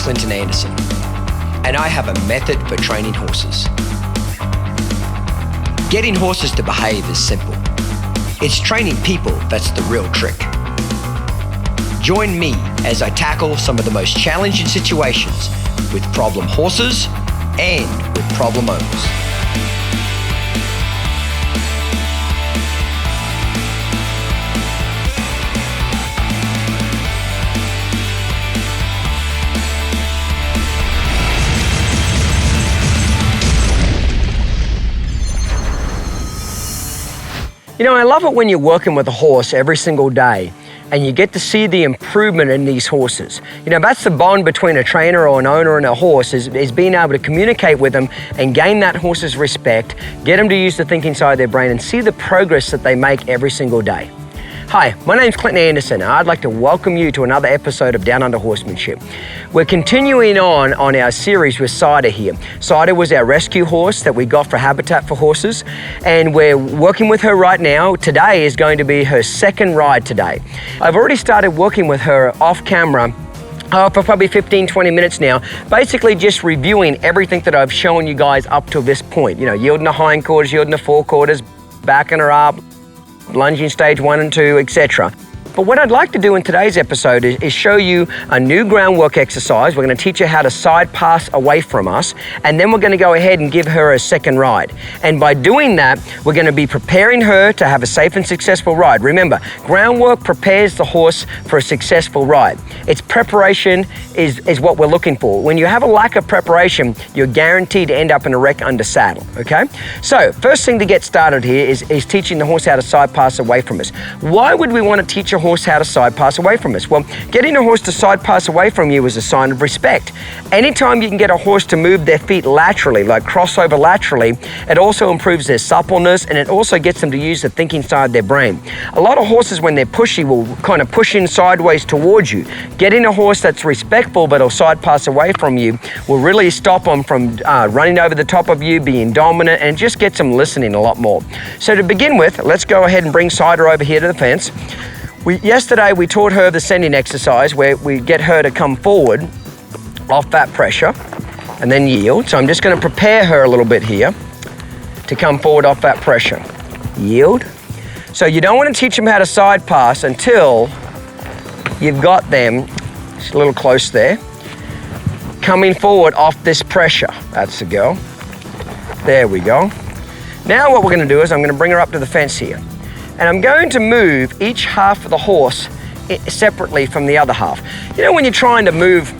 Clinton Anderson, and I have a method for training horses. Getting horses to behave is simple. It's training people that's the real trick. Join me as I tackle some of the most challenging situations with problem horses and with problem owners. You know, I love it when you're working with a horse every single day and you get to see the improvement in these horses. You know, that's the bond between a trainer or an owner and a horse is being able to communicate with them and gain that horse's respect, get them to use the thinking side of their brain and see the progress that they make every single day. Hi, my name's Clinton Anderson and I'd like to welcome you to another episode of Downunder Horsemanship. We're continuing on our series with Cider here. Cider was our rescue horse that we got for Habitat for Horses, and we're working with her right now. Today is going to be her second ride today. I've already started working with her off camera for probably 15-20 minutes now, basically just reviewing everything that I've shown you guys up to this point. You know, yielding the hindquarters, yielding the forequarters, backing her up, lunging stage 1 and 2, etc. But what I'd like to do in today's episode is show you a new groundwork exercise. We're going to teach her how to side pass away from us, and then we're going to go ahead and give her a second ride. And by doing that, we're going to be preparing her to have a safe and successful ride. Remember, groundwork prepares the horse for a successful ride. Its preparation is what we're looking for. When you have a lack of preparation, you're guaranteed to end up in a wreck under saddle, okay? So, first thing to get started here is teaching the horse how to side pass away from us. Why would we want to teach a horse how to side pass away from us? Well, getting a horse to side pass away from you is a sign of respect. Anytime you can get a horse to move their feet laterally, like crossover laterally, it also improves their suppleness and it also gets them to use the thinking side of their brain. A lot of horses, when they're pushy, will kind of push in sideways towards you. Getting a horse that's respectful but will side pass away from you will really stop them from running over the top of you, being dominant, and just gets them listening a lot more. So to begin with, let's go ahead and bring Cider over here to the fence. Yesterday we taught her the sending exercise where we get her to come forward off that pressure and then yield. So I'm just going to prepare her a little bit here to come forward off that pressure. Yield. So you don't want to teach them how to side pass until you've got them, just a little close there, coming forward off this pressure. That's the go. There we go. Now what we're going to do is I'm going to bring her up to the fence here. And I'm going to move each half of the horse separately from the other half. You know when you're trying to move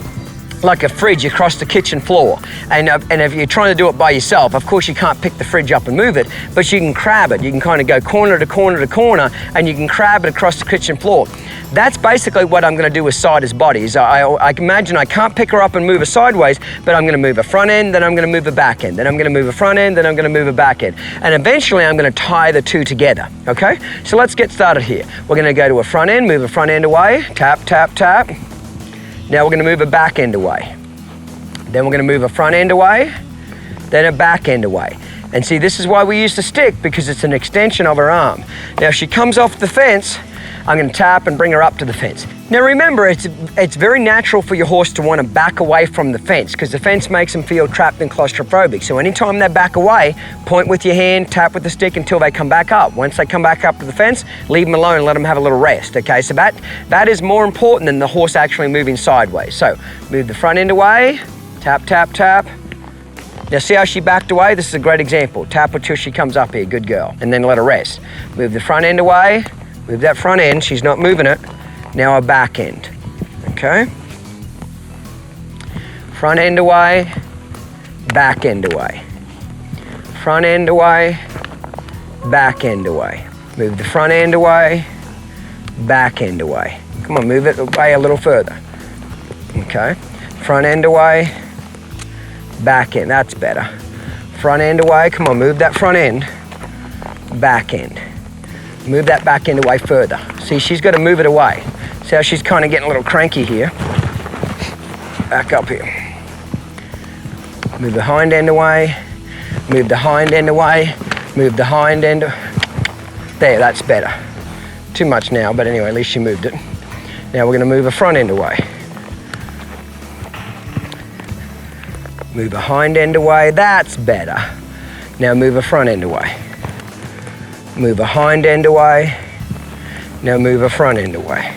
like a fridge across the kitchen floor, and if you're trying to do it by yourself, of course you can't pick the fridge up and move it, but you can crab it. You can kind of go corner to corner to corner, and you can crab it across the kitchen floor. That's basically what I'm going to do with Cider's body. Is I imagine I can't pick her up and move her sideways, but I'm going to move a front end, then I'm going to move a back end, then I'm going to move a front end, then I'm going to move a back end. And eventually I'm going to tie the two together, okay? So let's get started here. We're going to go to a front end, move a front end away, tap, tap, tap. Now we're going to move a back end away. Then we're going to move a front end away, then a back end away. And see, this is why we use the stick, because it's an extension of her arm. Now if she comes off the fence, I'm going to tap and bring her up to the fence. Now remember, it's very natural for your horse to want to back away from the fence because the fence makes them feel trapped and claustrophobic. So anytime they back away, point with your hand, tap with the stick until they come back up. Once they come back up to the fence, leave them alone and let them have a little rest, okay? So that is more important than the horse actually moving sideways. So move the front end away, tap, tap, tap. Now see how she backed away? This is a great example. Tap her till she comes up here, good girl. And then let her rest. Move the front end away, move that front end, she's not moving it. Now a back end, okay? Front end away, back end away. Front end away, back end away. Move the front end away, back end away. Come on, move it away a little further. Okay, front end away, back end, that's better. Front end away, come on, move that front end, back end. Move that back end away further. See, she's got to move it away. See how she's kind of getting a little cranky here. Back up here. Move the hind end away, move the hind end away, move the hind end. There, that's better. Too much now, but anyway, at least she moved it. Now we're going to move the front end away. Move a hind end away, that's better. Now move a front end away. Move a hind end away. Now move a front end away.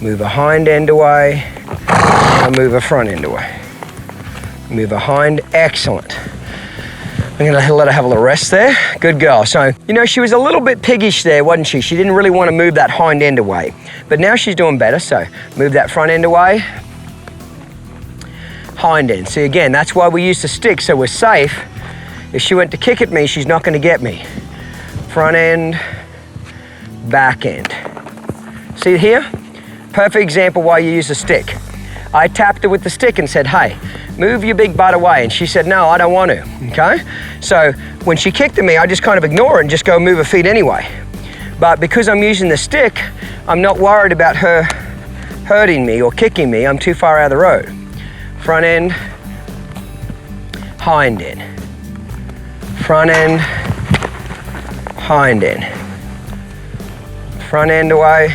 Move a hind end away. Now move a front end away. Move a hind, excellent. I'm gonna let her have a little rest there. Good girl. So, you know, she was a little bit piggish there, wasn't she? She didn't really want to move that hind end away. But now she's doing better, so move that front end away. Hind end. See, again, that's why we use the stick, so we're safe. If she went to kick at me, she's not gonna get me. Front end, back end. See here? Perfect example why you use a stick. I tapped her with the stick and said, hey, move your big butt away. And she said, no, I don't want to, okay? So when she kicked at me, I just kind of ignore it and just go move her feet anyway. But because I'm using the stick, I'm not worried about her hurting me or kicking me. I'm too far out of the road. Front end, hind end. Front end, hind end. Front end away,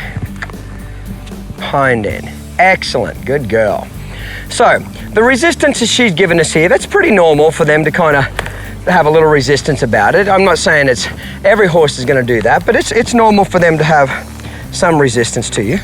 hind end. Excellent, good girl. So the resistance that she's given us here, that's pretty normal for them to kind of have a little resistance about it. I'm not saying it's every horse is going to do that, but it's normal for them to have some resistance to you.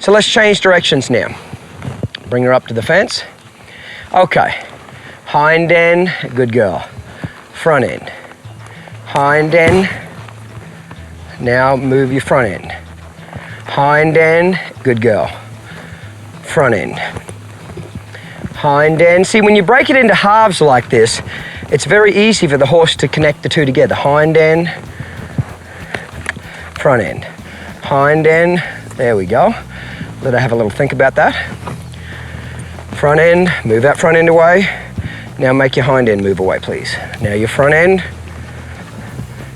So let's change directions now. Bring her up to the fence. Okay, hind end, good girl. Front end, hind end. Now move your front end. Hind end, good girl. Front end, hind end. See, when you break it into halves like this, it's very easy for the horse to connect the two together. Hind end, front end, hind end. There we go. Let her have a little think about that. Front end, move that front end away. Now make your hind end move away, please. Now your front end,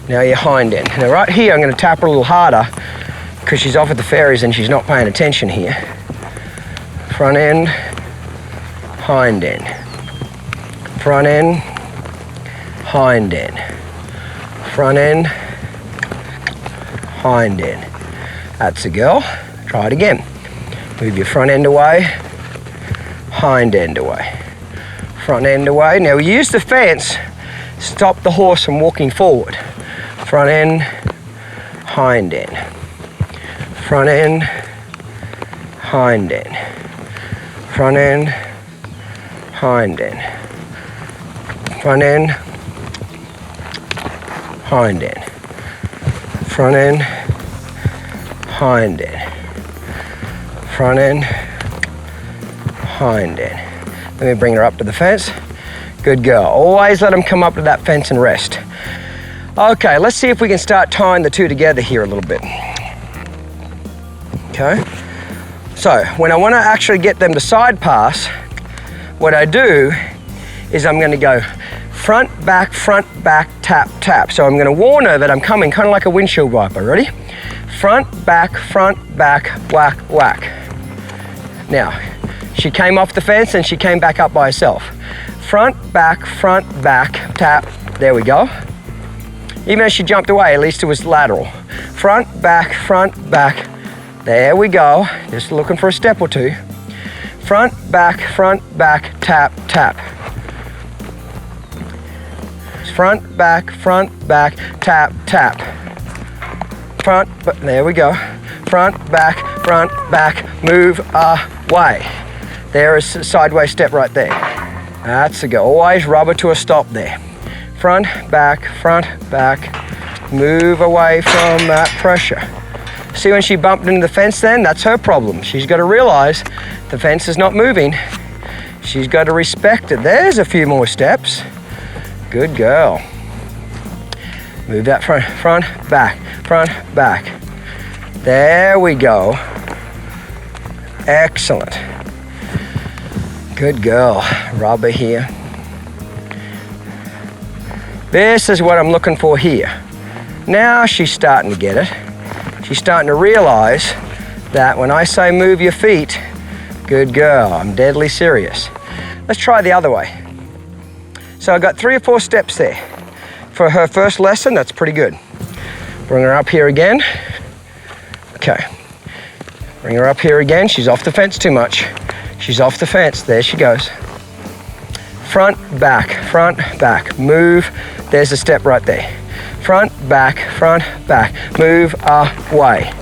now your hind end. Now right here, I'm gonna tap her a little harder because she's off at the fairies and she's not paying attention here. Front end, hind end. Front end, hind end. Front end, hind end. That's a girl. Try it again. Move your front end away, hind end away, front end away. Now we use the fence, stop the horse from walking forward. Front end, hind end. Front end, hind end. Front end, hind end. Front end, hind end. Front end, hind end. Front end, hind end. Let me bring her up to the fence. Good girl. Always let them come up to that fence and rest. Okay, let's see if we can start tying the two together here a little bit. Okay, so when I want to actually get them to side pass, what I do is I'm going to go front, back, tap, tap. So I'm going to warn her that I'm coming, kind of like a windshield wiper. Ready? Front, back, whack, whack. Now, she came off the fence and she came back up by herself. Front, back, tap. There we go. Even as she jumped away, at least it was lateral. Front, back. There we go. Just looking for a step or two. Front, back, tap, tap. Front, back, tap, tap. There we go. Front, back, move away. There is a sideways step right there. That's a go. Always rubber to a stop there. Front, back, Move away from that pressure. See when she bumped into the fence then? That's her problem. She's got to realize the fence is not moving. She's got to respect it. There's a few more steps. Good girl. Move that front, back. There we go. Excellent. Good girl. Rubber here. This is what I'm looking for here. Now she's starting to get it. She's starting to realize that when I say move your feet, good girl, I'm deadly serious. Let's try the other way. So I got 3 or 4 steps there. For her first lesson, that's pretty good. Bring her up here again. Okay. Bring her up here again. She's off the fence too much. She's off the fence. There she goes. Front, back. Move. There's a step right there. Front, back. Move away.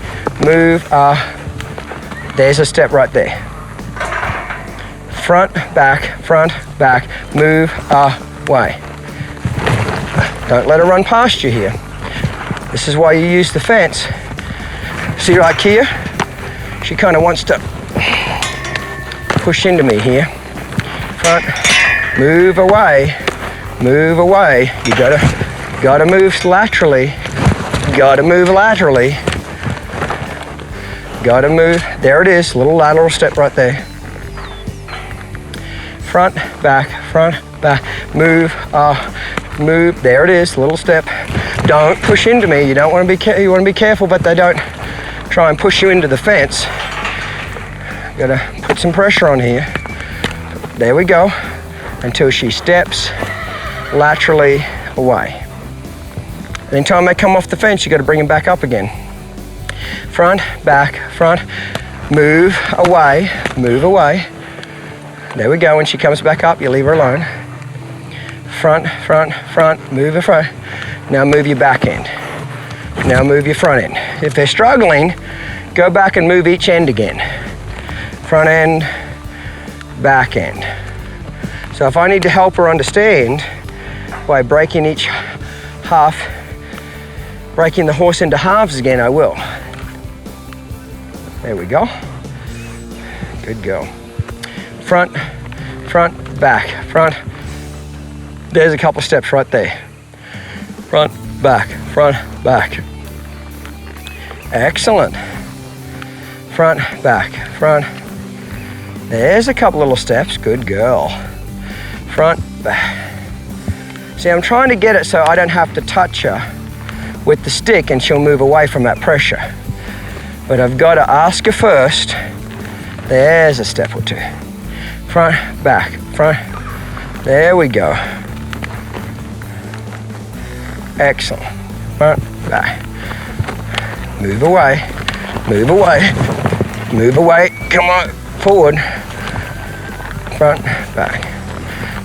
There's a step right there. Front, back. Move away. Don't let her run past you here. This is why you use the fence. See like here? She kind of wants to push into me here. Front, move away. You gotta move laterally. Gotta move. There it is, little lateral step right there. Front, back. Move. There it is, little step. Don't push into me. You don't want to be. You want to be careful, but they don't try and push you into the fence. Gotta put some pressure on here. There we go. Until she steps laterally away. And then time they come off the fence, you got to bring them back up again. Front, back. Move away. There we go. When she comes back up, you leave her alone. Front, move the front. Now move your back end. Now move your front end. If they're struggling, go back and move each end again. Front end, back end. So if I need to help her understand by breaking the horse into halves again, I will. There we go. Good girl. Front, back. There's a couple steps right there. Front, back. Excellent. Front, back. There's a couple little steps. Good girl. Front, back. See, I'm trying to get it so I don't have to touch her with the stick and she'll move away from that pressure. But I've got to ask her first. There's a step or 2. Front, back. There we go. Excellent. Front, back. Move away. Come on, forward. Front, back.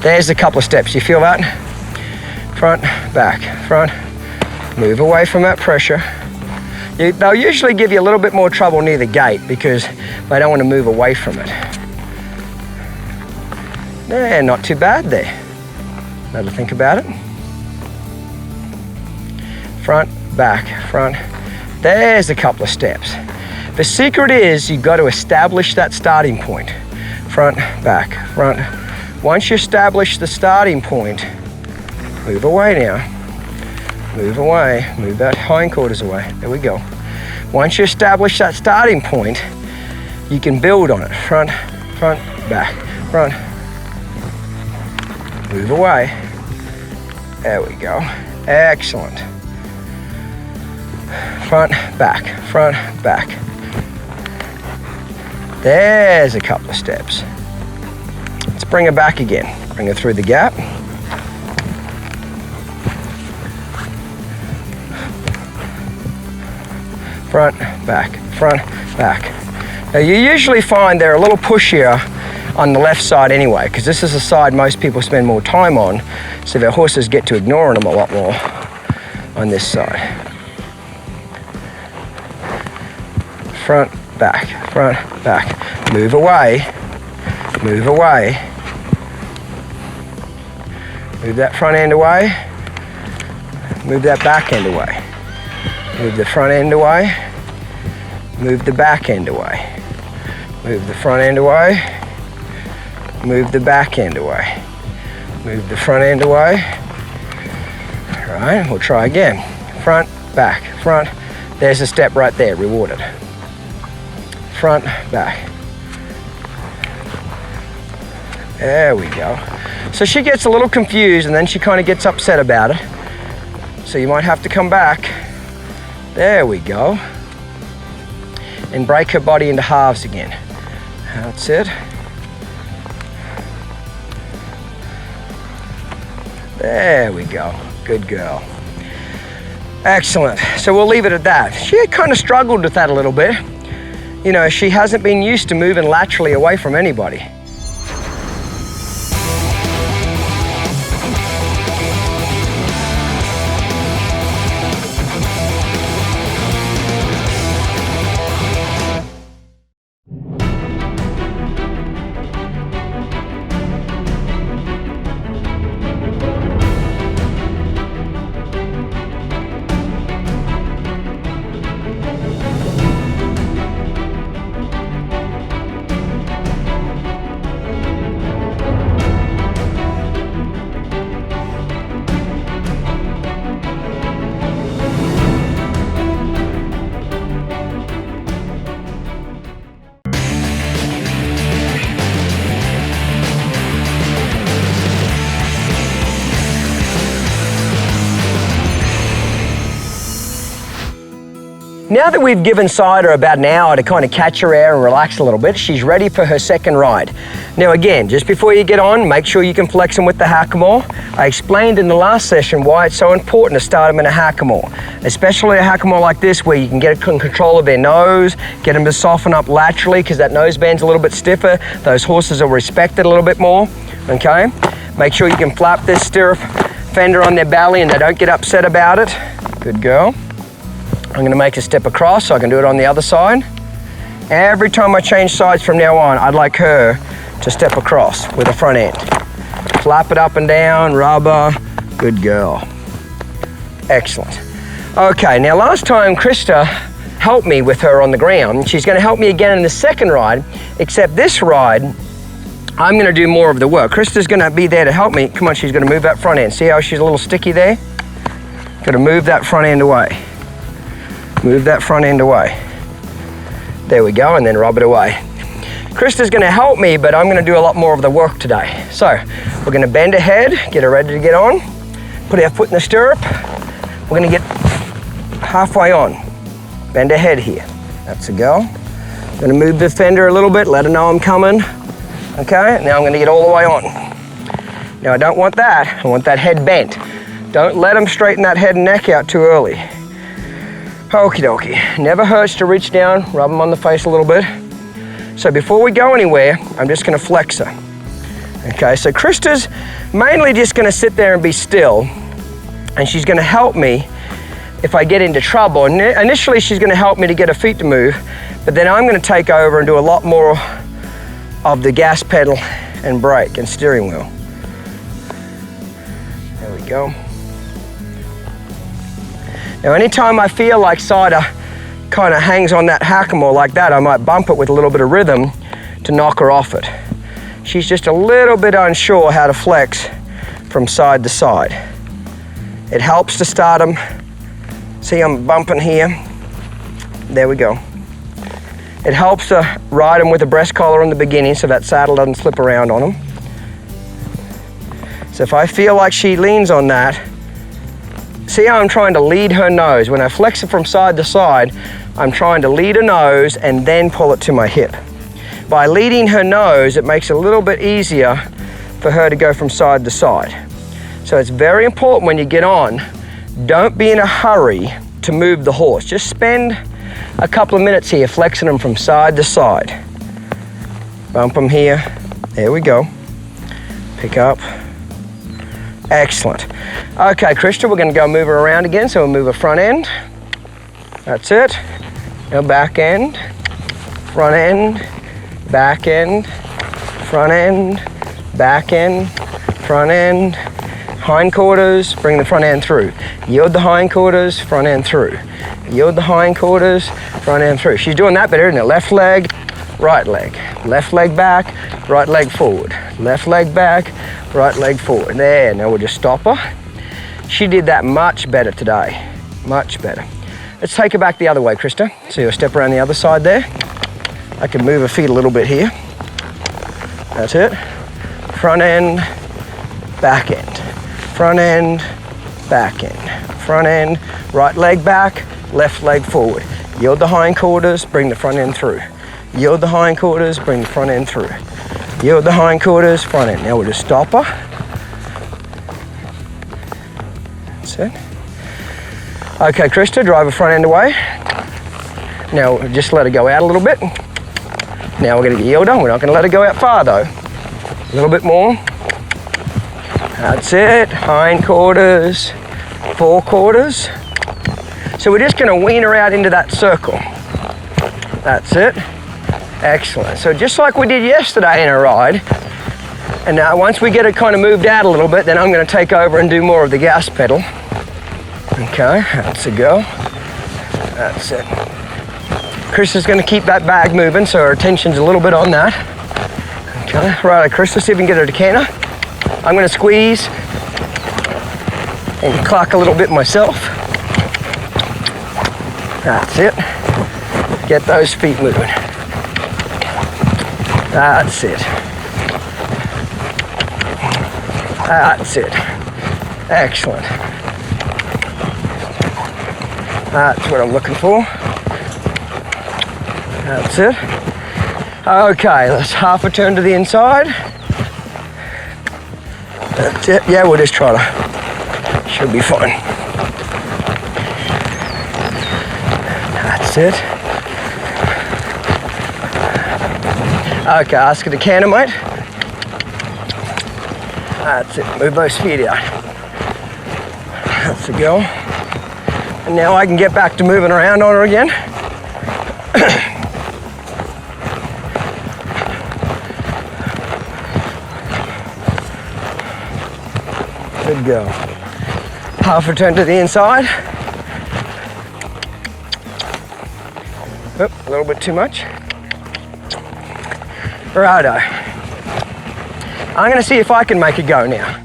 There's a couple of steps. You feel that? Front, back. Move away from that pressure. They'll usually give you a little bit more trouble near the gate because they don't want to move away from it. Yeah, not too bad there. Now to think about it. Front, back. There's a couple of steps. The secret is you've got to establish that starting point. Front, back. Once you establish the starting point, move away now. Move away. Move that hindquarters away. There we go. Once you establish that starting point, you can build on it. Front, back. Move away. There we go. Excellent. Front, back. There's a couple of steps. Let's bring her back again. Bring her through the gap. Front, back. Now you usually find they're a little pushier on the left side anyway, because this is the side most people spend more time on, so their horses get to ignoring them a lot more on this side. Front, back. Move away. Move that front end away. Move that back end away. Move the front end away. Move the back end away. Move the front end away. Move the back end away. Move the front end away. All right, we'll try again. Front, back, front. There's a step right there, rewarded. Front, back. There we go. So she gets a little confused and then she kind of gets upset about it. So you might have to come back. There we go. And break her body into halves again. That's it. There we go. Good girl. Excellent. So we'll leave it at that. She kind of struggled with that a little bit. You know, she hasn't been used to moving laterally away from anybody. Now that we've given Cider about an hour to kind of catch her air and relax a little bit, she's ready for her second ride. Now again, just before you get on, make sure you can flex them with the hackamore. I explained in the last session why it's so important to start them in a hackamore, especially a hackamore like this where you can get control of their nose, get them to soften up laterally because that nose band's a little bit stiffer. Those horses will respect it a little bit more, okay? Make sure you can flap this stirrup fender on their belly and they don't get upset about it. Good girl. I'm going to make a step across so I can do it on the other side. Every time I change sides from now on, I'd like her to step across with the front end. Flap it up and down, rubber, good girl. Excellent. Okay, now last time Krista helped me with her on the ground. She's going to help me again in the second ride, except this ride, I'm going to do more of the work. Krista's going to be there to help me. Come on, she's going to move that front end. See how she's a little sticky there? Got to move that front end away. Move that front end away. There we go, and then rub it away. Krista's gonna help me, but I'm gonna do a lot more of the work today. So, we're gonna bend ahead, get her ready to get on, put our foot in the stirrup. We're gonna get halfway on. Bend ahead here. That's a go. Gonna move the fender a little bit, let her know I'm coming. Okay, now I'm gonna get all the way on. Now I don't want that, I want that head bent. Don't let them straighten that head and neck out too early. Okie dokie. Never hurts to reach down, rub them on the face a little bit. So before we go anywhere, I'm just gonna flex her. Okay, so Krista's mainly just gonna sit there and be still, and she's gonna help me if I get into trouble. Initially, she's gonna help me to get her feet to move, but then I'm gonna take over and do a lot more of the gas pedal and brake and steering wheel. There we go. Now, anytime I feel like Cider kind of hangs on that hackamore like that, I might bump it with a little bit of rhythm to knock her off it. She's just a little bit unsure how to flex from side to side. It helps to start them. See, I'm bumping here. There we go. It helps to ride them with a breast collar in the beginning so that saddle doesn't slip around on them. So if I feel like she leans on that, see how I'm trying to lead her nose? When I flex it from side to side, I'm trying to lead her nose and then pull it to my hip. By leading her nose, it makes it a little bit easier for her to go from side to side. So it's very important when you get on, don't be in a hurry to move the horse. Just spend a couple of minutes here flexing them from side to side. Bump them here. There we go. Pick up. Excellent. Okay, Krista, we're going to go move her around again. So we'll move her front end. That's it. Now back end, front end, back end, front end, back end, front end, hindquarters, bring the front end through. Yield the hindquarters, front end through. Yield the hindquarters, front end through. She's doing that better, isn't it? Left leg, right leg. Left leg back, right leg forward. Left leg back, right leg forward. There, now we'll just stop her. She did that much better today, much better. Let's take her back the other way, Krista. So you'll step around the other side there. I can move her feet a little bit here. That's it. Front end, back end. Front end, back end. Front end, right leg back, left leg forward. Yield the hindquarters, bring the front end through. Yield the hindquarters, bring the front end through. Yield the hindquarters, front end. Now we'll just stop her. That's it. Okay, Krista, drive her front end away. Now just let her go out a little bit. Now we're gonna yield her. We're not gonna let her go out far though. A little bit more. That's it. Hindquarters, forequarters. So we're just gonna wean her out into that circle. That's it. Excellent. So just like we did yesterday in a ride, and now once we get it kind of moved out a little bit, then I'm gonna take over and do more of the gas pedal. Okay, that's a go. That's it. Chris is gonna keep that bag moving, so her attention's a little bit on that. Okay, right, Chris, let's see if we can get her to canter. I'm gonna squeeze and clock a little bit myself. That's it. Get those feet moving. That's it. That's it. Excellent. That's what I'm looking for. That's it. Okay, let's half a turn to the inside. That's it. Yeah, we'll just try to. Should be fine. That's it. Okay, ask her to canter, mate. That's it. Move those feet out. That's the go. And now I can get back to moving around on her again. Good go. Half a turn to the inside. Oop, a little bit too much. Righto. I'm gonna see if I can make it go now.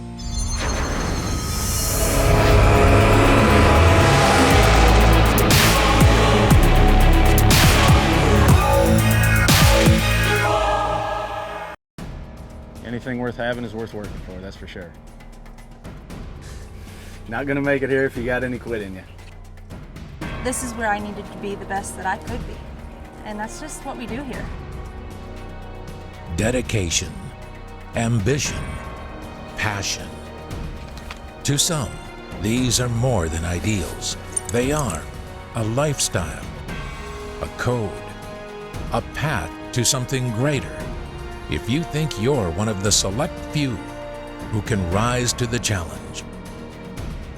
Anything worth having is worth working for, that's for sure. Not gonna make it here if you got any quit in you. This is where I needed to be the best that I could be. And that's just what we do here. Dedication, ambition, passion. To some, these are more than ideals. They are a lifestyle, a code, a path to something greater. If you think you're one of the select few who can rise to the challenge,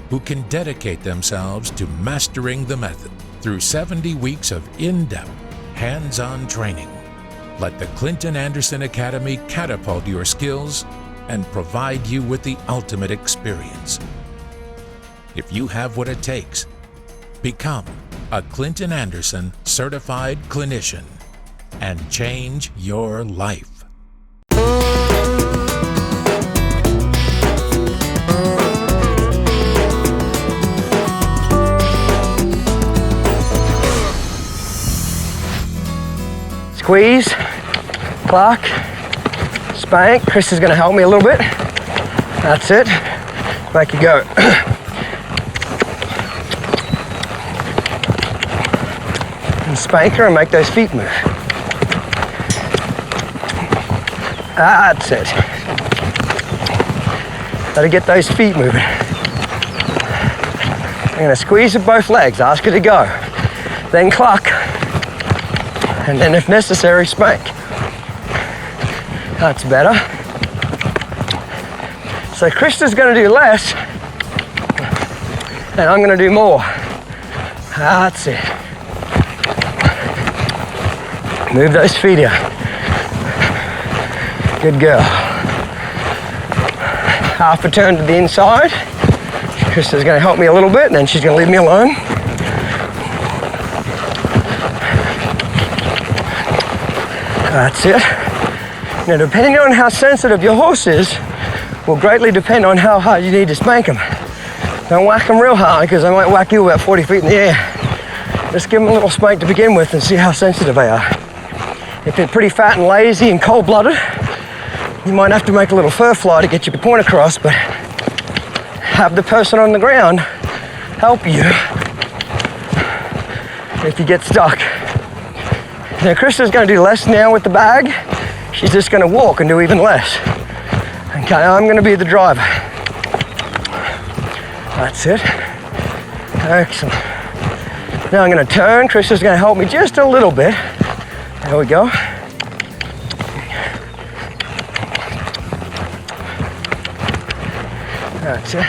who can dedicate themselves to mastering the method through 70 weeks of in-depth, hands-on training, let the Clinton Anderson Academy catapult your skills and provide you with the ultimate experience. If you have what it takes, become a Clinton Anderson certified clinician and change your life. Squeeze, clock, spank. Chris is gonna help me a little bit. That's it. Make it go. And spank her and make those feet move. That's it. Gotta get those feet moving. I'm gonna squeeze with both legs, ask her to go. Then clock. And then if necessary, spank. That's better. So Krista's gonna do less, and I'm gonna do more. That's it. Move those feet out. Good girl. Half a turn to the inside. Krista's gonna help me a little bit, and then she's gonna leave me alone. That's it. Now, depending on how sensitive your horse is, will greatly depend on how hard you need to spank them. Don't whack them real hard, because they might whack you about 40 feet in the air. Just give them a little spank to begin with and see how sensitive they are. If they're pretty fat and lazy and cold-blooded, you might have to make a little fur fly to get your point across, but have the person on the ground help you if you get stuck. Now, Krista's going to do less now with the bag. She's just going to walk and do even less. Okay, I'm going to be the driver. That's it. Excellent. Now I'm going to turn. Krista's going to help me just a little bit. There we go. That's it.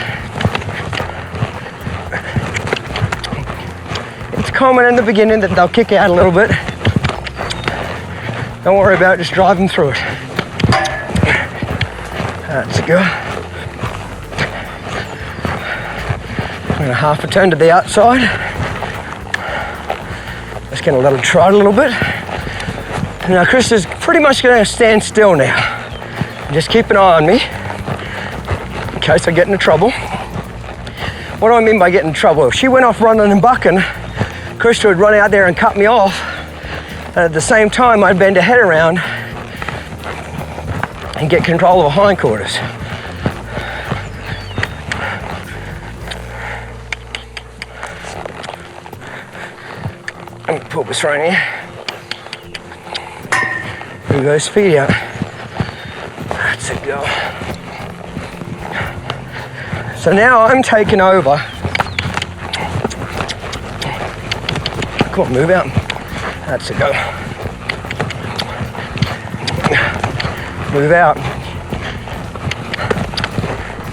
It's common in the beginning that they'll kick out a little bit. Don't worry about it, just drive them through it. That's good. I'm going to half a turn to the outside. Just going to let them trot a little bit. Now Krista's pretty much going to stand still now. Just keep an eye on me in case I get into trouble. What do I mean by getting in trouble? If she went off running and bucking, Krista would run out there and cut me off. And at the same time, I'd bend her head around and get control of her hindquarters. Let me pull this rein here. Move those feet out. That's it, go. So now I'm taking over. Come on, move out. That's it, go. Move out.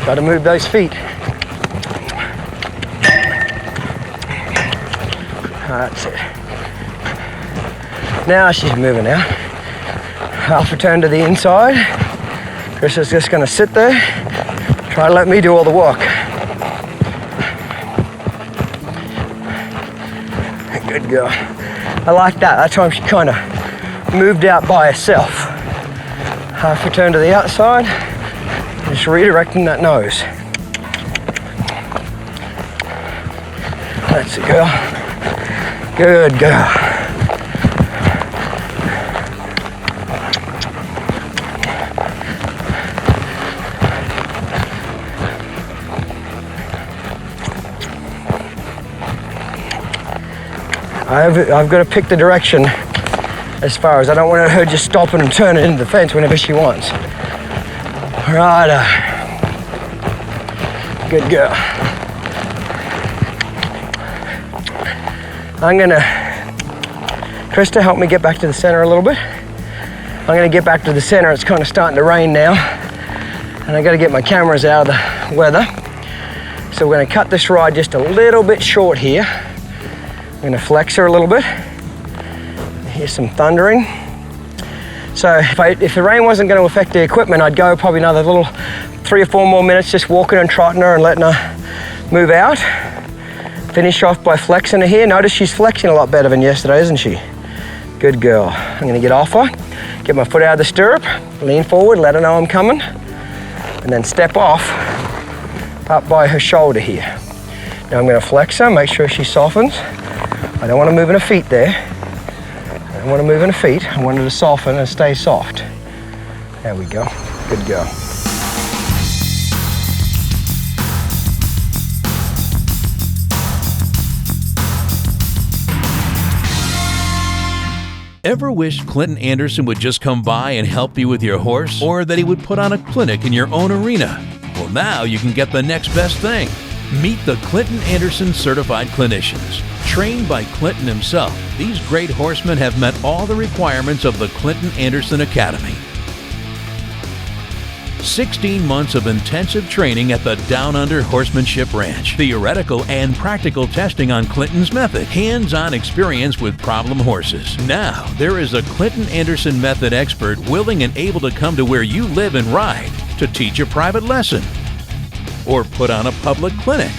Got to move those feet. That's it. Now she's moving out. Half a turn to the inside. Krista's just going to sit there. Try to let me do all the work. Good girl. I like that. That time she kind of moved out by herself. Half a turn to the outside. Just redirecting that nose. That's it, girl. Good girl. I've got to pick the direction as far as I don't want her just stopping and turning into the fence whenever she wants. Right. Good girl. I'm gonna, Krista, help me get back to the center a little bit. I'm gonna get back to the center. It's kind of starting to rain now. And I gotta get my cameras out of the weather. So we're gonna cut this ride just a little bit short here. I'm gonna flex her a little bit. Here's some thundering. So if the rain wasn't gonna affect the equipment, I'd go probably another little 3 or 4 more minutes just walking and trotting her and letting her move out. Finish off by flexing her here. Notice she's flexing a lot better than yesterday, isn't she? Good girl. I'm gonna get off her, get my foot out of the stirrup, lean forward, let her know I'm coming, and then step off up by her shoulder here. Now I'm gonna flex her, make sure she softens. I don't want to move in her feet there. I don't want to move in her feet. I want her to soften and stay soft. There we go. Good girl. Ever wished Clinton Anderson would just come by and help you with your horse, or that he would put on a clinic in your own arena? Well, now you can get the next best thing. Meet the Clinton Anderson Certified Clinicians. Trained by Clinton himself, these great horsemen have met all the requirements of the Clinton Anderson Academy. 16 months of intensive training at the Downunder Horsemanship Ranch. Theoretical and practical testing on Clinton's method. Hands-on experience with problem horses. Now, there is a Clinton Anderson method expert willing and able to come to where you live and ride to teach a private lesson or put on a public clinic.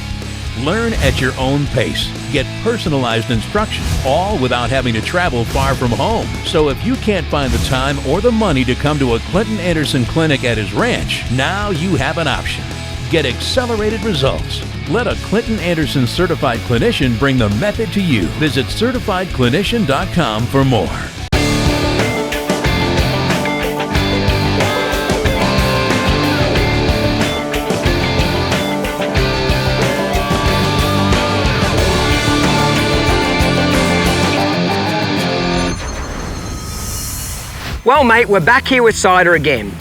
Learn at your own pace. Get personalized instruction, all without having to travel far from home. So if you can't find the time or the money to come to a Clinton Anderson clinic at his ranch, now you have an option. Get accelerated results. Let a Clinton Anderson certified clinician bring the method to you. Visit certifiedclinician.com for more. Well, mate, we're back here with Cider again.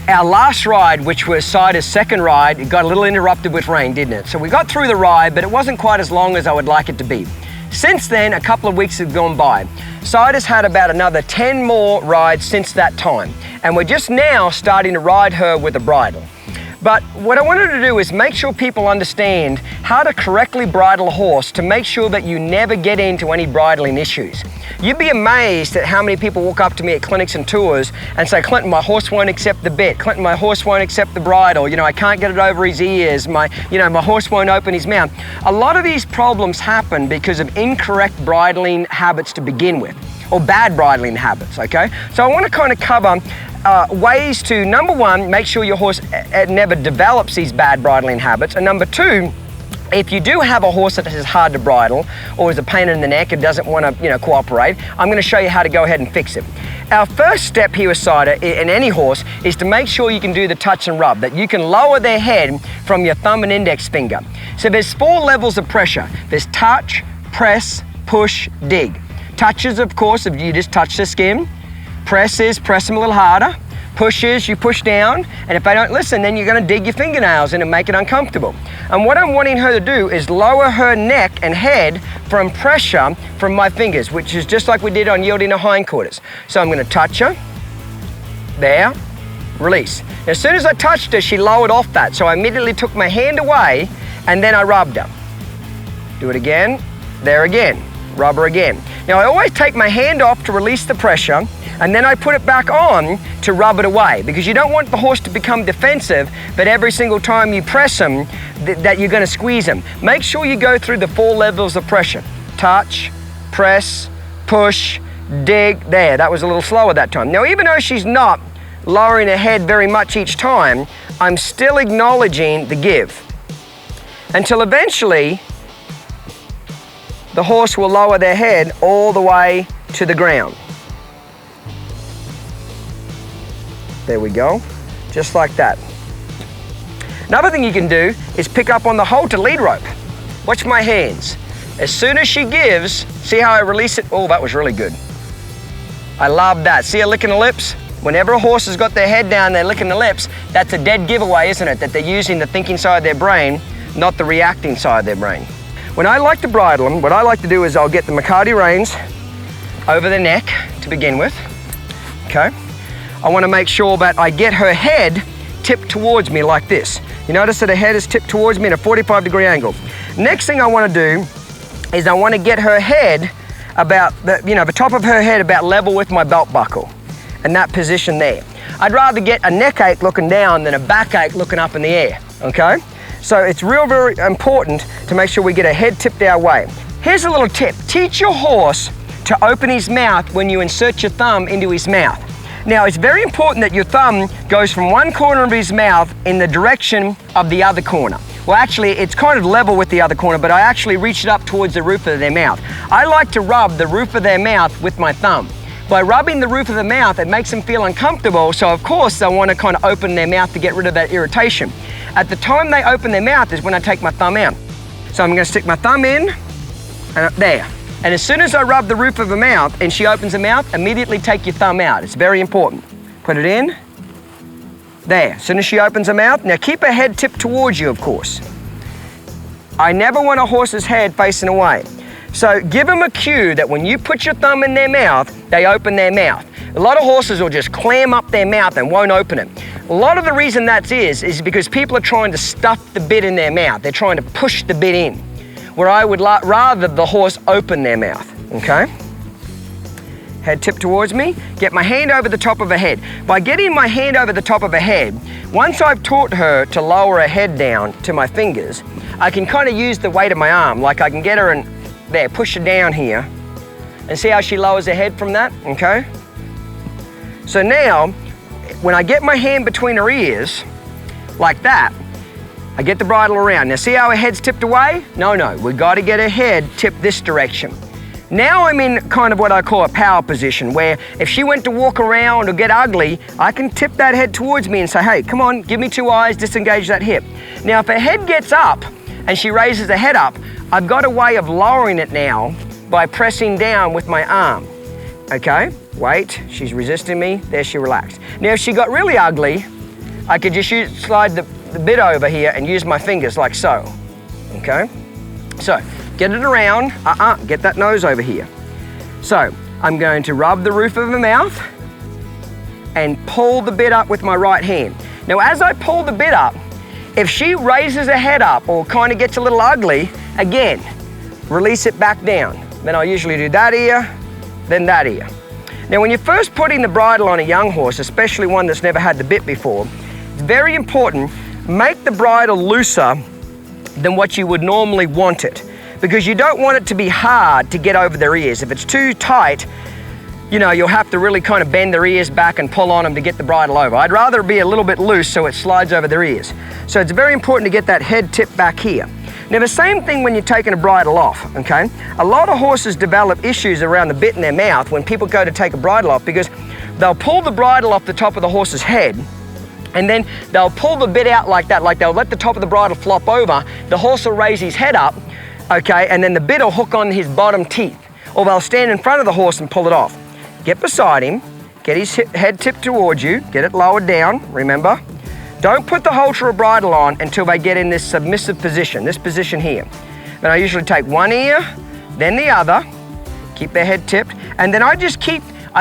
Our last ride, which was Cider's second ride, it got a little interrupted with rain, didn't it? So we got through the ride, but it wasn't quite as long as I would like it to be. Since then, a couple of weeks have gone by. Cider's had about another 10 more rides since that time, and we're just now starting to ride her with a bridle. But what I wanted to do is make sure people understand how to correctly bridle a horse to make sure that you never get into any bridling issues. You'd be amazed at how many people walk up to me at clinics and tours and say, Clinton, my horse won't accept the bit. Clinton, my horse won't accept the bridle. You know, I can't get it over his ears. My horse won't open his mouth. A lot of these problems happen because of incorrect bridling habits to begin with, or bad bridling habits, okay? So I want to kind of cover ways to, number one, make sure your horse never develops these bad bridling habits, and number two, if you do have a horse that is hard to bridle or is a pain in the neck and doesn't want to, cooperate, I'm going to show you how to go ahead and fix it. Our first step here with Cider in any horse is to make sure you can do the touch and rub, that you can lower their head from your thumb and index finger. So there's 4 levels of pressure. There's touch, press, push, dig. Touch is, of course, if you just touch the skin. Press is press them a little harder. Push is you push down, and if they don't listen, then you're going to dig your fingernails in and make it uncomfortable. And what I'm wanting her to do is lower her neck and head from pressure from my fingers, which is just like we did on yielding the hindquarters. So I'm going to touch her, there, release. As soon as I touched her, she lowered off that, so I immediately took my hand away, and then I rubbed her. Do it again, there again, rub her again. Now I always take my hand off to release the pressure, and then I put it back on to rub it away, because you don't want the horse to become defensive, but every single time you press him, that you're going to squeeze him. Make sure you go through the 4 levels of pressure. Touch, press, push, dig. There, that was a little slower that time. Now, even though she's not lowering her head very much each time, I'm still acknowledging the give, until eventually the horse will lower their head all the way to the ground. There we go, just like that. Another thing you can do is pick up on the halter lead rope. Watch my hands. As soon as she gives, see how I release it? Oh, that was really good. I love that. See her licking the lips? Whenever a horse has got their head down, they're licking the lips, that's a dead giveaway, isn't it? That they're using the thinking side of their brain, not the reacting side of their brain. When I like to bridle them, what I like to do is I'll get the Mecate reins over the neck to begin with, okay? I want to make sure that I get her head tipped towards me like this. You notice that her head is tipped towards me at a 45-degree angle. Next thing I want to do is I want to get her head about, the top of her head about level with my belt buckle, and that position there. I'd rather get a neck ache looking down than a back ache looking up in the air, okay? So it's very important to make sure we get her head tipped our way. Here's a little tip. Teach your horse to open his mouth when you insert your thumb into his mouth. Now, it's very important that your thumb goes from one corner of his mouth in the direction of the other corner. Well, actually, it's kind of level with the other corner, but I actually reach it up towards the roof of their mouth. I like to rub the roof of their mouth with my thumb. By rubbing the roof of the mouth, it makes them feel uncomfortable, so of course they want to kind of open their mouth to get rid of that irritation. At the time they open their mouth is when I take my thumb out. So I'm going to stick my thumb in, and there. And as soon as I rub the roof of her mouth and she opens her mouth, immediately take your thumb out. It's very important. Put it in. There. As soon as she opens her mouth, now keep her head tipped towards you, of course. I never want a horse's head facing away. So give them a cue that when you put your thumb in their mouth, they open their mouth. A lot of horses will just clam up their mouth and won't open it. A lot of the reason that is because people are trying to stuff the bit in their mouth. They're trying to push the bit in, where I would rather the horse open their mouth, okay? head tip towards me, get my hand over the top of her head. By getting my hand over the top of her head, once I've taught her to lower her head down to my fingers, I can kind of use the weight of my arm, like I can get her and there, push her down here, and see how she lowers her head from that, okay? So now, when I get my hand between her ears, like that, I get the bridle around. Now see how her head's tipped away? No, we gotta get her head tipped this direction. Now I'm in kind of what I call a power position, where if she went to walk around or get ugly, I can tip that head towards me and say, hey, come on, give me 2 eyes, disengage that hip. Now if her head gets up and she raises her head up, I've got a way of lowering it now by pressing down with my arm. Okay, wait, she's resisting me, there she relaxed. Now if she got really ugly, I could just slide the bit over here and use my fingers like so, okay? So, get it around, get that nose over here. So, I'm going to rub the roof of her mouth and pull the bit up with my right hand. Now, as I pull the bit up, if she raises her head up or kind of gets a little ugly, again, release it back down. Then I'll usually do that ear, then that ear. Now, when you're first putting the bridle on a young horse, especially one that's never had the bit before, it's very important, make the bridle looser than what you would normally want it, because you don't want it to be hard to get over their ears. If it's too tight, you know, you'll have to really kind of bend their ears back and pull on them to get the bridle over. I'd rather it be a little bit loose so it slides over their ears. So it's very important to get that head tip back here. Now the same thing when you're taking a bridle off, okay? A lot of horses develop issues around the bit in their mouth when people go to take a bridle off, because they'll pull the bridle off the top of the horse's head, and then they'll pull the bit out like that, like they'll let the top of the bridle flop over, the horse will raise his head up, okay, and then the bit will hook on his bottom teeth, or they'll stand in front of the horse and pull it off. Get beside him, get his head tipped towards you, get it lowered down, remember. Don't put the halter or bridle on until they get in this submissive position, this position here. Then I usually take one ear, then the other, keep their head tipped, and then I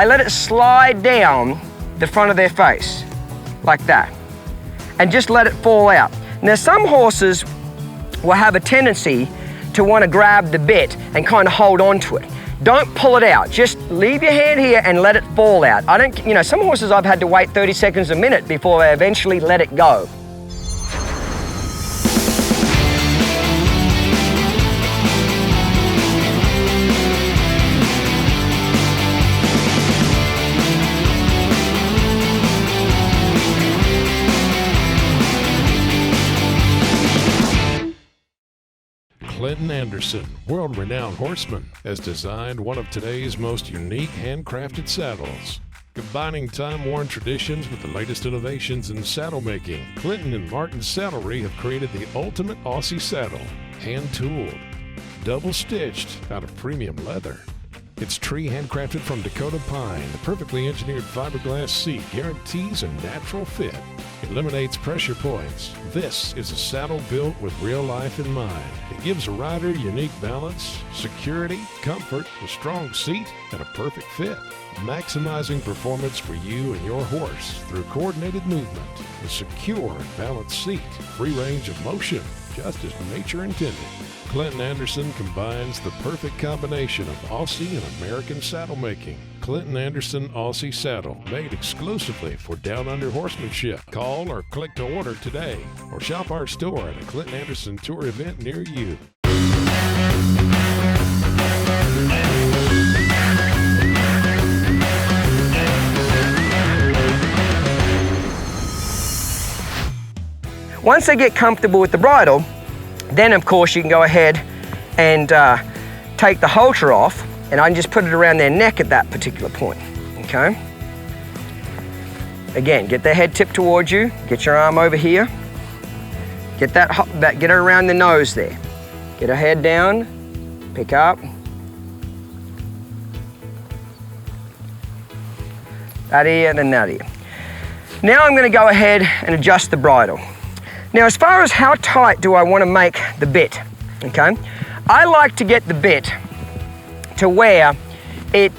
let it slide down the front of their face, like that, and just let it fall out. Now some horses will have a tendency to want to grab the bit and kind of hold on to it. Don't pull it out, just leave your hand here and let it fall out. Some horses I've had to wait 30 seconds a minute before they eventually let it go. Clinton Anderson, world-renowned horseman, has designed one of today's most unique handcrafted saddles. Combining time-worn traditions with the latest innovations in saddle making, Clinton and Martin Saddlery have created the ultimate Aussie saddle, hand-tooled, double-stitched out of premium leather. It's tree handcrafted from Dakota pine. The perfectly engineered fiberglass seat guarantees a natural fit. Eliminates pressure points. This is a saddle built with real life in mind. It gives a rider unique balance, security, comfort, a strong seat, and a perfect fit. Maximizing performance for you and your horse through coordinated movement, a secure and balanced seat, free range of motion, just as nature intended. Clinton Anderson combines the perfect combination of Aussie and American saddle making. Clinton Anderson Aussie Saddle, made exclusively for Downunder Horsemanship. Call or click to order today, or shop our store at a Clinton Anderson tour event near you. Once they get comfortable with the bridle, then of course you can go ahead and take the halter off, and I can just put it around their neck at that particular point, okay? Again, get their head tipped towards you, get your arm over here, get get her around the nose there. Get her head down, pick up. That ear, then that ear. Now I'm gonna go ahead and adjust the bridle. Now, as far as how tight do I want to make the bit, okay? I like to get the bit to where it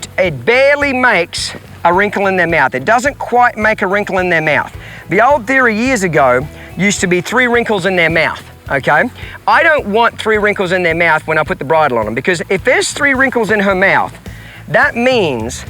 barely makes a wrinkle in their mouth. It doesn't quite make a wrinkle in their mouth. The old theory years ago used to be 3 wrinkles in their mouth, okay? I don't want 3 wrinkles in their mouth when I put the bridle on them, because if there's 3 wrinkles in her mouth, that means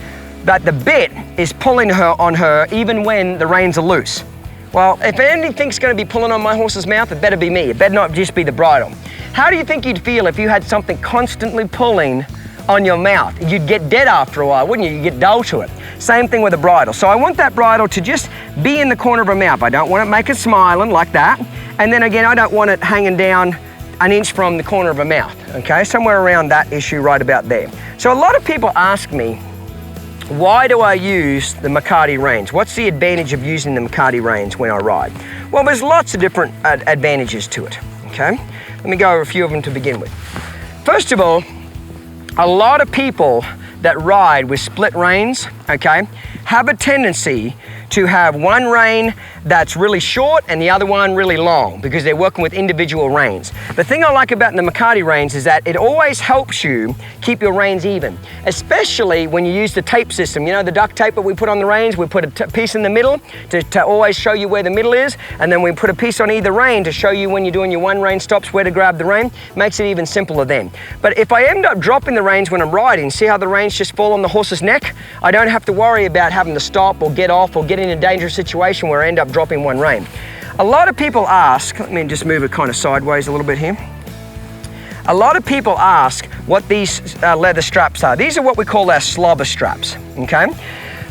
that the bit is pulling her on her even when the reins are loose. Well, if anything's going to be pulling on my horse's mouth, it better be me. It better not just be the bridle. How do you think you'd feel if you had something constantly pulling on your mouth? You'd get dead after a while, wouldn't you? You'd get dull to it. Same thing with a bridle. So I want that bridle to just be in the corner of her mouth. I don't want it make it smiling like that. And then again, I don't want it hanging down an inch from the corner of her mouth, okay? Somewhere around that issue right about there. So a lot of people ask me, why do I use the Mecate reins? What's the advantage of using the Mecate reins when I ride? Well, there's lots of different advantages to it, okay? Let me go over a few of them to begin with. First of all, a lot of people that ride with split reins, okay, have a tendency to have one rein that's really short and the other one really long because they're working with individual reins. The thing I like about the Mecate reins is that it always helps you keep your reins even, especially when you use the tape system. You know, the duct tape that we put on the reins, we put a piece in the middle to always show you where the middle is, and then we put a piece on either rein to show you when you're doing your one rein stops where to grab the rein. Makes it even simpler then. But if I end up dropping the reins when I'm riding, see how the reins just fall on the horse's neck? I don't have to worry about having to stop or get off or get in a dangerous situation where I end up dropping one rein. A lot of people ask, let me just move it kind of sideways a little bit here. A lot of people ask what these leather straps are. These are what we call our slobber straps, okay?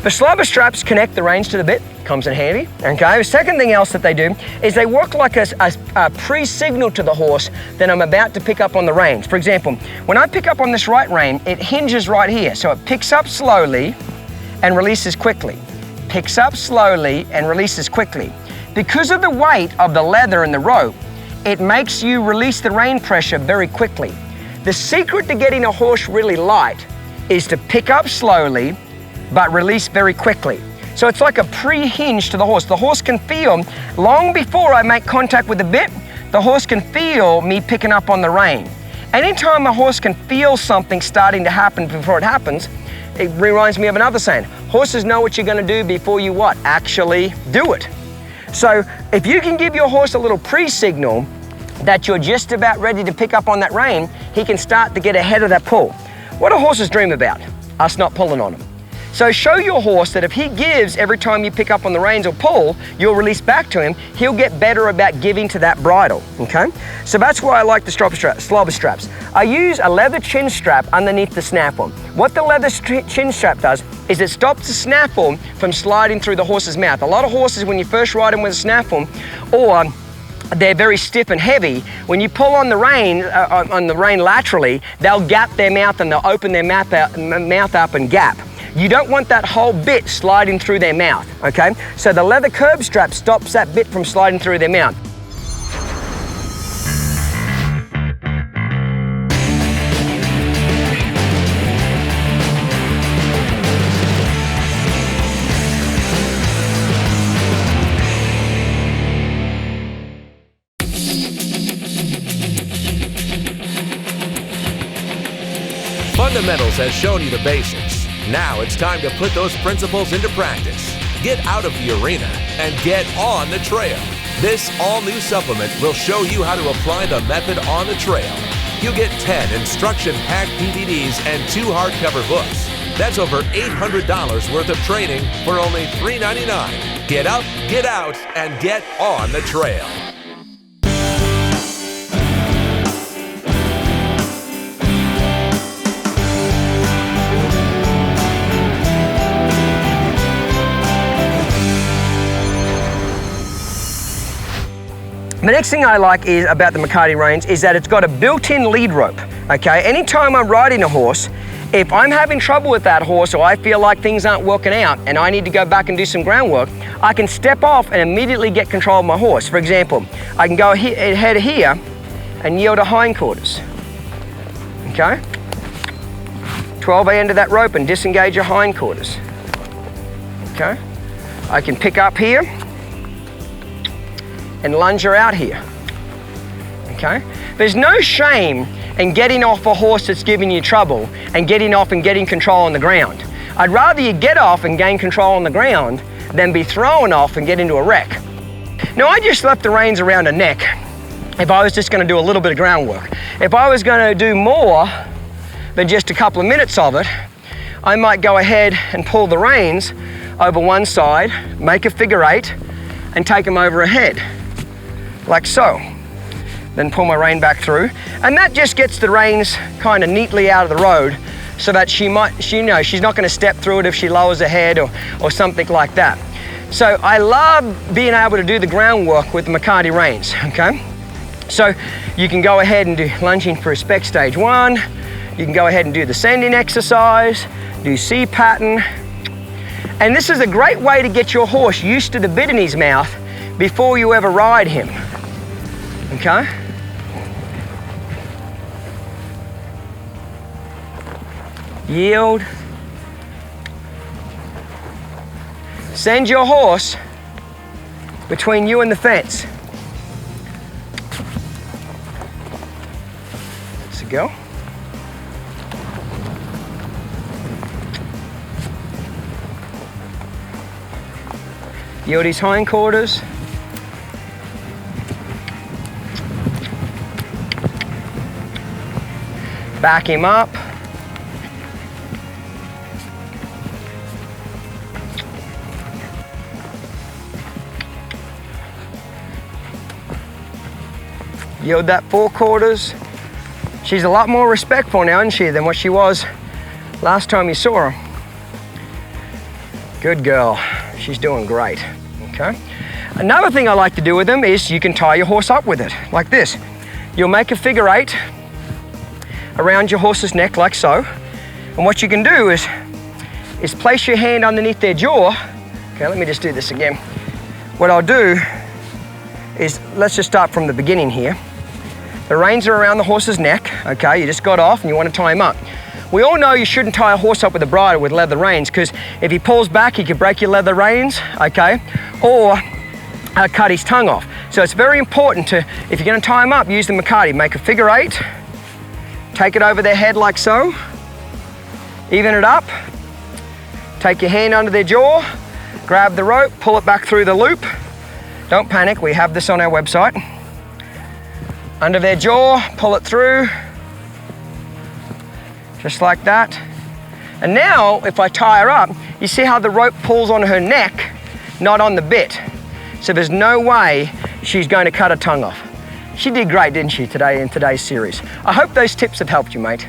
The slobber straps connect the reins to the bit, comes in handy, okay? The second thing else that they do is they work like a pre-signal to the horse that I'm about to pick up on the reins. For example, when I pick up on this right rein, it hinges right here. So it picks up slowly and releases quickly. Picks up slowly and releases quickly. Because of the weight of the leather and the rope, it makes you release the rein pressure very quickly. The secret to getting a horse really light is to pick up slowly, but release very quickly. So it's like a pre-hinge to the horse. The horse can feel, long before I make contact with the bit, the horse can feel me picking up on the rein. Anytime a horse can feel something starting to happen before it happens, it reminds me of another saying, horses know what you're gonna do before you what? Actually do it. So if you can give your horse a little pre-signal that you're just about ready to pick up on that rein, he can start to get ahead of that pull. What do horses dream about? Us not pulling on them. So show your horse that if he gives every time you pick up on the reins or pull, you'll release back to him, he'll get better about giving to that bridle, okay? So that's why I like the slobber straps. I use a leather chin strap underneath the snaffle. What the leather chin strap does is it stops the snaffle from sliding through the horse's mouth. A lot of horses, when you first ride them with a snaffle, or they're very stiff and heavy, when you pull on the rein laterally, they'll gap their mouth and they'll open their mouth up and gap. You don't want that whole bit sliding through their mouth, okay? So the leather curb strap stops that bit from sliding through their mouth. Fundamentals has shown you the basics. Now it's time to put those principles into practice. Get out of the arena and get on the trail. This all-new supplement will show you how to apply the method on the trail. You get 10 instruction-packed DVDs and 2 hardcover books. That's over $800 worth of training for only $3.99. Get up, get out, and get on the trail. The next thing I like about the Mecate reins is that it's got a built-in lead rope, okay? Anytime I'm riding a horse, if I'm having trouble with that horse or I feel like things aren't working out and I need to go back and do some groundwork, I can step off and immediately get control of my horse. For example, I can go ahead here and yield a hindquarters, okay? 12 end of that rope and disengage your hindquarters, okay? I can pick up here and lunge her out here, okay? There's no shame in getting off a horse that's giving you trouble and getting off and getting control on the ground. I'd rather you get off and gain control on the ground than be thrown off and get into a wreck. Now, I just left the reins around her neck if I was just gonna do a little bit of groundwork. If I was gonna do more than just a couple of minutes of it, I might go ahead and pull the reins over one side, make a figure 8, and take them over ahead, like so. Then pull my rein back through, and that just gets the reins kind of neatly out of the road, so that she's not going to step through it if she lowers her head or something like that. So I love being able to do the groundwork with the Mecate reins, okay? So you can go ahead and do lunging for respect stage 1, you can go ahead and do the sending exercise, do C pattern, and this is a great way to get your horse used to the bit in his mouth before you ever ride him, okay? Yield. Send your horse between you and the fence. Let's go. Yield his hindquarters. Back him up. Yield that 4/4. She's a lot more respectful now, isn't she, than what she was last time you saw her. Good girl. She's doing great. Okay. Another thing I like to do with them is you can tie your horse up with it, like this. You'll make a figure 8 around your horse's neck, like so. And what you can do is place your hand underneath their jaw. Okay, let me just do this again. What I'll do is, let's just start from the beginning here. The reins are around the horse's neck, okay? You just got off and you want to tie him up. We all know you shouldn't tie a horse up with a bridle with leather reins, because if he pulls back, he could break your leather reins, okay? Or cut his tongue off. So it's very important to, if you're going to tie him up, use the Mecate. Make a figure 8, take it over their head like so, even it up, take your hand under their jaw, grab the rope, pull it back through the loop. Don't panic, we have this on our website. Under their jaw, pull it through, just like that. And now, if I tie her up, you see how the rope pulls on her neck, not on the bit. So there's no way she's going to cut her tongue off. She did great, didn't she, today in today's series? I hope those tips have helped you, mate.